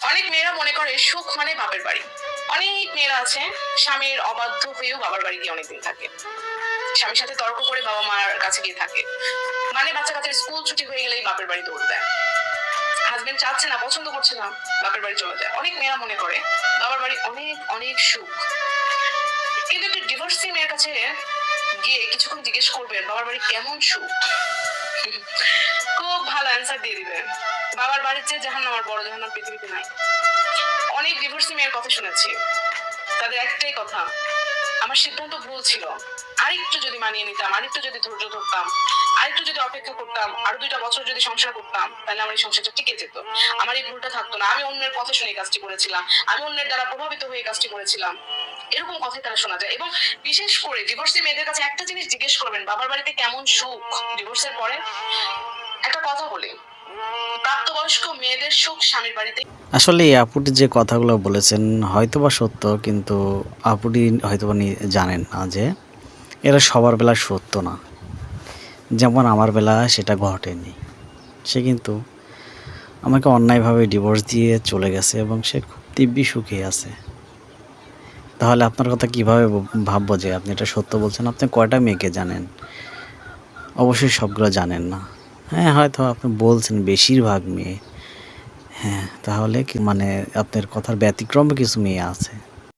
অনেক মেয়েরা মনে করে সুখ মানে বাপের বাড়ি। অনেক মেয়েরা আছে স্বামীর অবাধ্য হয়েও বাবার বাড়ি গিয়ে অনেকদিন থাকে, স্বামীর সাথে তর্ক করে বাবা মার কাছে গিয়ে থাকে, মানে বাচ্চা কাচ্চার স্কুল ছুটি হয়ে গেলেই বাপের বাড়ি দৌড় দেয়। হাজবেন্ড চাচ্ছে না, পছন্দ করছে না, বাপের বাড়ি চলে যায়। অনেক মেয়েরা মনে করে বাবার বাড়ি অনেক অনেক সুখ। কিন্তু একটা ডিভোর্সি মেয়ের কাছে গিয়ে কিছুক্ষণ জিজ্ঞেস করবেন বাবার বাড়ি কেমন সুখ, খুব ভালো অ্যান্সার দিয়ে দিবেন। বাবার বাড়ির চেয়ে জাহান্নাম আর বড় জাহান্নাম পৃথিবীতে নাই। অনেক ডিভোর্সি মেয়ের কথা শুনেছি, তাদের একটাই কথা, আমার সিদ্ধান্ত ভুল ছিল, আরেকটু যদি মানিয়ে নিতাম, আরেকটু যদি ধৈর্য ধরতাম, আরেকটু যদি অপেক্ষা করতাম, আরো 2টা বছর যদি সংসার করতাম, তাহলে আমার এই সংসারটা টিকে যেত, আমার এই ভুলটা থাকতো না, আমি অন্যের কথা শুনে এই কাজটি করেছিলাম, আমি অন্যের দ্বারা প্রভাবিত হয়ে এই কাজটি করেছিলাম। এরকম কথাই তারা শোনা যায়। এবং বিশেষ করে ডিভোর্সি মেয়েদের কাছে একটা জিনিস জিজ্ঞেস করবেন, বাবার বাড়িতে কেমন সুখ ডিভোর্সের পরে। একটা কথা বলি, প্রাপ্তবয়স্ক মেয়েদের সুখ স্বামীর বাড়িতে। আসলে এই আপুটি যে কথাগুলো বলেছেন হয়তোবা সত্য, কিন্তু আপুটি হয়তোবা জানেন না যে এরা সবার বেলা সত্য না। যেমন আমার বেলা সেটা ঘটেনি, সে কিন্তু আমাকে অন্যায়ভাবে ডিভোর্স দিয়ে চলে গেছে এবং সে খুব দিব্যি সুখে আছে। তাহলে আপনার কথা কিভাবে ভাববো যে আপনি এটা সত্য বলছেন? আপনি কয়টা মেয়েকে জানেন? অবশ্যই সবগুলো জানেন না। হ্যাঁ, হয়তো আপনি বলছেন বেশিরভাগ মেয়ে। হ্যাঁ, তাহলে কি মানে আপনার কথার ব্যতিক্রমে কিছু মেয়ে আছে।